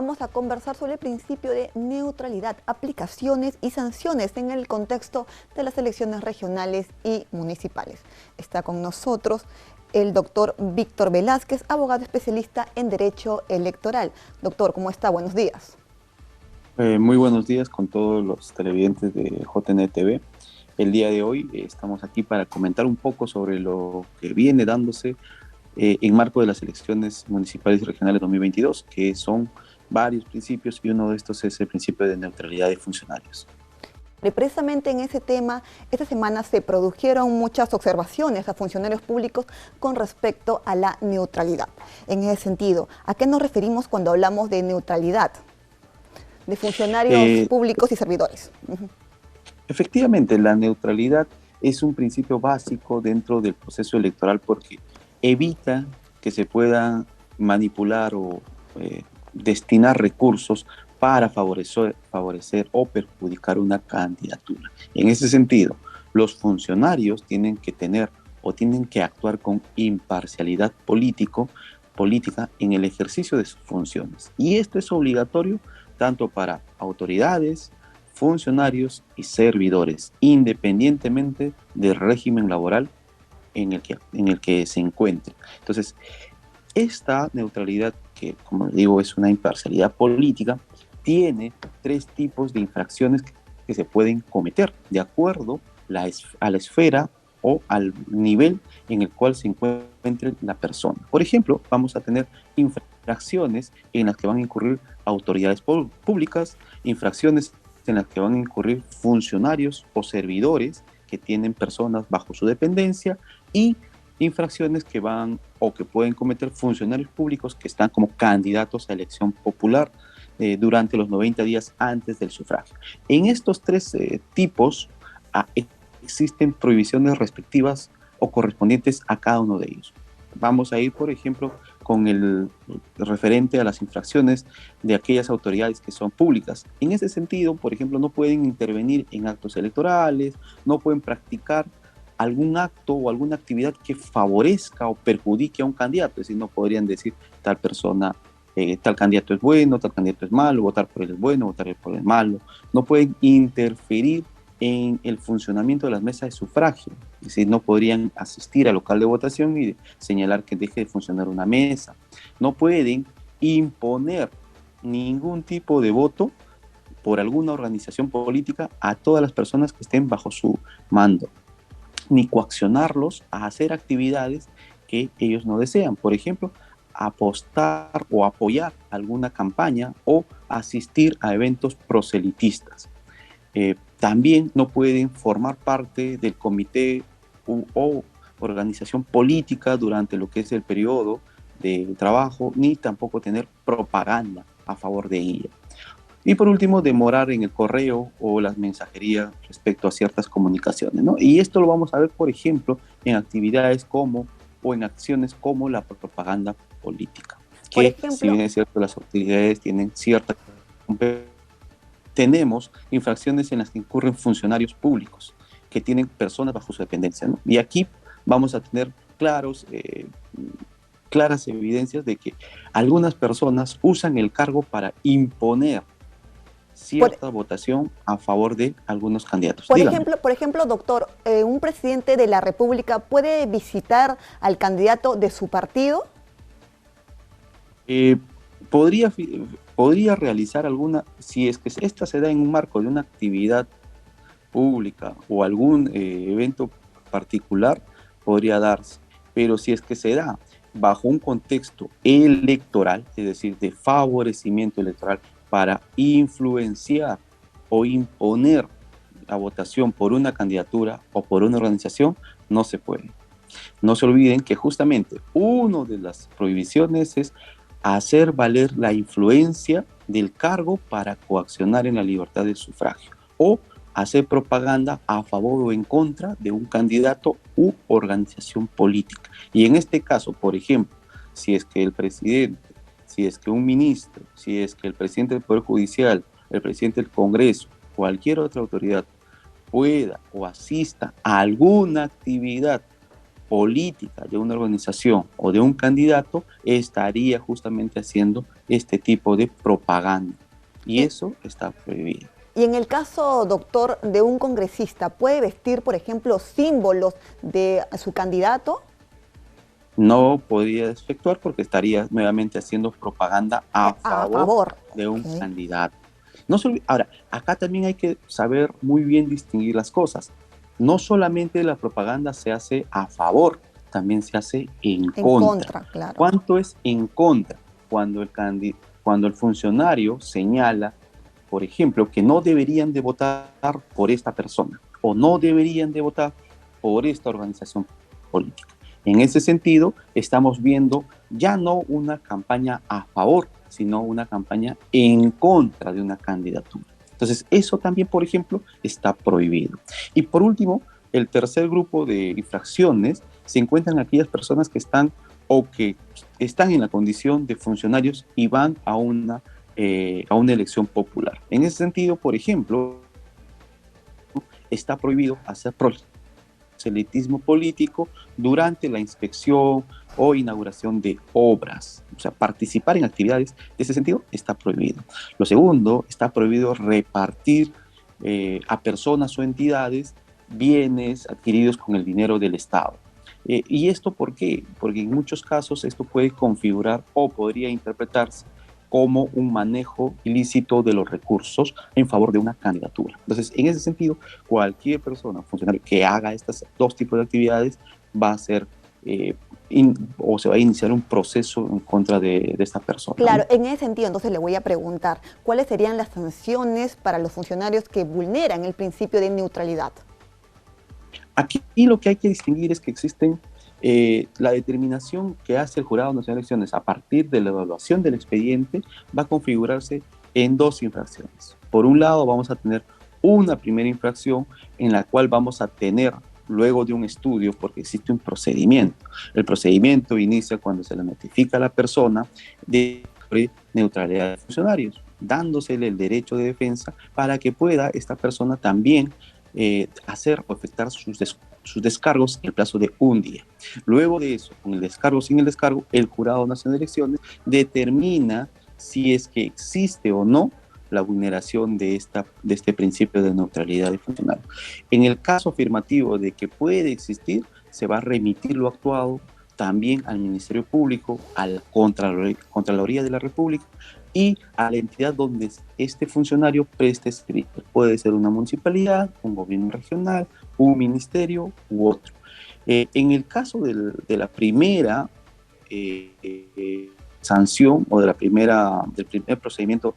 vamos a conversar sobre el principio de neutralidad, aplicaciones y sanciones en el contexto de las elecciones regionales y municipales. Está con nosotros el doctor Víctor Velázquez, abogado especialista en Derecho Electoral. Doctor, ¿cómo está? Buenos días. Muy buenos días con todos los televidentes de JNTV. El día de hoy estamos aquí para comentar un poco sobre lo que viene dándose en marco de las elecciones municipales y regionales 2022, que son varios principios y uno de estos es el principio de neutralidad de funcionarios. Precisamente en ese tema, esta semana se produjeron muchas observaciones a funcionarios públicos con respecto a la neutralidad. En ese sentido, ¿a qué nos referimos cuando hablamos de neutralidad de funcionarios Eh, públicos y servidores? Efectivamente, la neutralidad es un principio básico dentro del proceso electoral porque evita que se puedan manipular o destinar recursos para favorecer o perjudicar una candidatura. En ese sentido, los funcionarios tienen que tener o tienen que actuar con imparcialidad política en el ejercicio de sus funciones. Y esto es obligatorio tanto para autoridades, funcionarios y servidores, independientemente del régimen laboral en el que se encuentren. Entonces, esta neutralidad, que como digo es una imparcialidad política, tiene tres tipos de infracciones que se pueden cometer de acuerdo a la esfera o al nivel en el cual se encuentre la persona. Por ejemplo, vamos a tener infracciones en las que van a incurrir autoridades públicas, infracciones en las que van a incurrir funcionarios o servidores que tienen personas bajo su dependencia y infracciones que van o que pueden cometer funcionarios públicos que están como candidatos a elección popular durante los 90 días antes del sufragio. En estos tres tipos existen prohibiciones respectivas o correspondientes a cada uno de ellos. Vamos a ir, por ejemplo, con el referente a las infracciones de aquellas autoridades que son públicas. En ese sentido, por ejemplo, no pueden intervenir en actos electorales, no pueden practicar algún acto o alguna actividad que favorezca o perjudique a un candidato. Es decir, no podrían decir tal persona, tal candidato es bueno, tal candidato es malo, votar por él es bueno, votar por él es malo. No pueden interferir en el funcionamiento de las mesas de sufragio. Es decir, no podrían asistir al local de votación y señalar que deje de funcionar una mesa. No pueden imponer ningún tipo de voto por alguna organización política a todas las personas que estén bajo su mando, ni coaccionarlos a hacer actividades que ellos no desean. Por ejemplo, apostar o apoyar alguna campaña o asistir a eventos proselitistas. También no pueden formar parte del comité o organización política durante lo que es el periodo de trabajo, ni tampoco tener propaganda a favor de ella. Y por último, demorar en el correo o las mensajerías respecto a ciertas comunicaciones, ¿no? Y esto lo vamos a ver, por ejemplo, en actividades como o en acciones como la propaganda política, Por que si ejemplo, bien es cierto, las autoridades tienen cierta tenemos infracciones en las que incurren funcionarios públicos que tienen personas bajo su dependencia, ¿no? Y aquí vamos a tener claras evidencias de que algunas personas usan el cargo para imponer por, cierta votación a favor de algunos candidatos. Dígame. por ejemplo, doctor, ¿un presidente de la República puede visitar al candidato de su partido? Eh, podría, podría realizar alguna, si es que esta se da en un marco de una actividad pública o algún evento particular, podría darse. Pero si es que se da bajo un contexto electoral, es decir, de favorecimiento electoral para influenciar o imponer la votación por una candidatura o por una organización, no se puede. No se olviden que justamente una de las prohibiciones es hacer valer la influencia del cargo para coaccionar en la libertad de sufragio o hacer propaganda a favor o en contra de un candidato u organización política. Y en este caso, por ejemplo, si es que el presidente, si es que un ministro, si es que el presidente del Poder Judicial, el presidente del Congreso, cualquier otra autoridad pueda o asista a alguna actividad política de una organización o de un candidato, estaría justamente haciendo este tipo de propaganda. Y Y, eso está prohibido. y en el caso, doctor, de un congresista, ¿puede vestir, por ejemplo, símbolos de su candidato? No podría efectuar porque estaría nuevamente haciendo propaganda a A favor favor. de un Ok. candidato. Ahora, acá también hay que saber muy bien distinguir las cosas. No solamente la propaganda se hace a favor, también se hace en En contra. contra, claro. ¿Cuánto es en contra? Cuando el funcionario señala, por ejemplo, que no deberían de votar por esta persona o no deberían de votar por esta organización política. En ese sentido, estamos viendo ya no una campaña a favor, sino una campaña en contra de una candidatura. Entonces, eso también, por ejemplo, está prohibido. Y por último, el tercer grupo de infracciones se encuentran aquellas personas que están o que están en la condición de funcionarios y van a una elección popular. En ese sentido, por ejemplo, está prohibido hacer proselitismo político durante la inspección o inauguración de obras. O sea, participar en actividades de ese sentido está prohibido. Lo segundo, está prohibido repartir a personas o entidades bienes adquiridos con el dinero del Estado. ¿Y esto por qué? Porque en muchos casos esto puede configurar o podría interpretarse como un manejo ilícito de los recursos en favor de una candidatura. Entonces, en ese sentido, cualquier persona, funcionario que haga estos dos tipos de actividades va a ser o se va a iniciar un proceso en contra de esta persona, Claro, ¿no? en ese sentido, entonces le voy a preguntar, ¿cuáles serían las sanciones para los funcionarios que vulneran el principio de neutralidad? Aquí lo que hay que distinguir es que existen la determinación que hace el Jurado Nacional de Elecciones a partir de la evaluación del expediente va a configurarse en dos infracciones. Por un lado, vamos a tener una primera infracción en la cual vamos a tener, luego de un estudio, porque existe un procedimiento. El procedimiento inicia cuando se le notifica a la persona de neutralidad de funcionarios, dándosele el derecho de defensa para que pueda esta persona también hacer o efectuar sus descargos en el plazo de un día. Luego de eso, con el descargo o sin el descargo, el Jurado Nacional de Elecciones determina si es que existe o no la vulneración de este principio de neutralidad de funcionario. En el caso afirmativo de que puede existir, se va a remitir lo actuado también al Ministerio Público, a la Contraloría de la República y a la entidad donde este funcionario preste servicio. Puede ser una municipalidad, un gobierno regional, un ministerio u otro. En el caso de la primera sanción o del primer procedimiento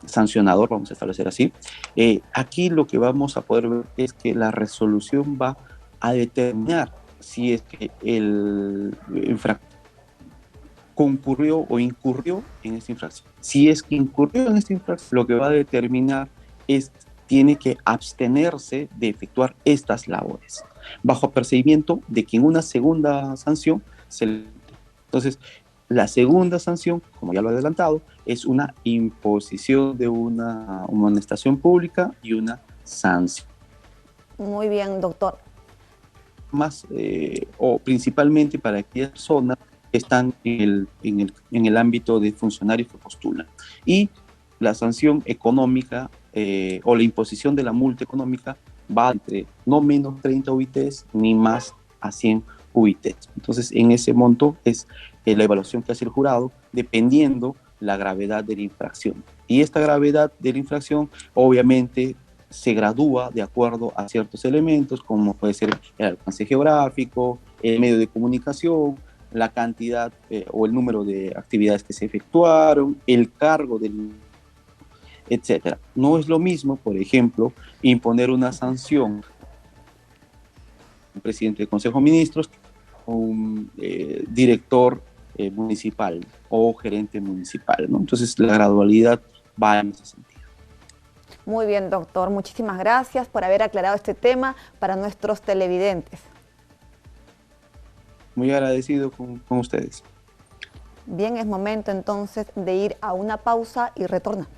sancionador, vamos a establecer así, aquí lo que vamos a poder ver es que la resolución va a determinar si es que el infractor concurrió o incurrió en esta infracción. Si es que incurrió en esta infracción, lo que va a determinar es tiene que abstenerse de efectuar estas labores, bajo apercibimiento de que en una segunda sanción se le... Entonces, la segunda sanción, como ya lo he adelantado, es una imposición de una amonestación pública y una sanción. Muy bien, doctor. Más o principalmente para aquellas personas que están en el ámbito de funcionarios que postulan. Y la sanción económica o la imposición de la multa económica va entre no menos 30 UITs ni más a 100 UITs. Entonces, en ese monto es la evaluación que hace el jurado dependiendo la gravedad de la infracción. Y esta gravedad de la infracción, obviamente, se gradúa de acuerdo a ciertos elementos, como puede ser el alcance geográfico, el medio de comunicación, la cantidad o el número de actividades que se efectuaron, el cargo del etcétera. No es lo mismo, por ejemplo, imponer una sanción a un presidente del Consejo de Ministros, un director municipal o gerente municipal, ¿no? Entonces la gradualidad va en ese sentido. Muy bien, doctor. Muchísimas gracias por haber aclarado este tema para nuestros televidentes. Muy agradecido con ustedes. Bien, es momento entonces de ir a una pausa y retornamos.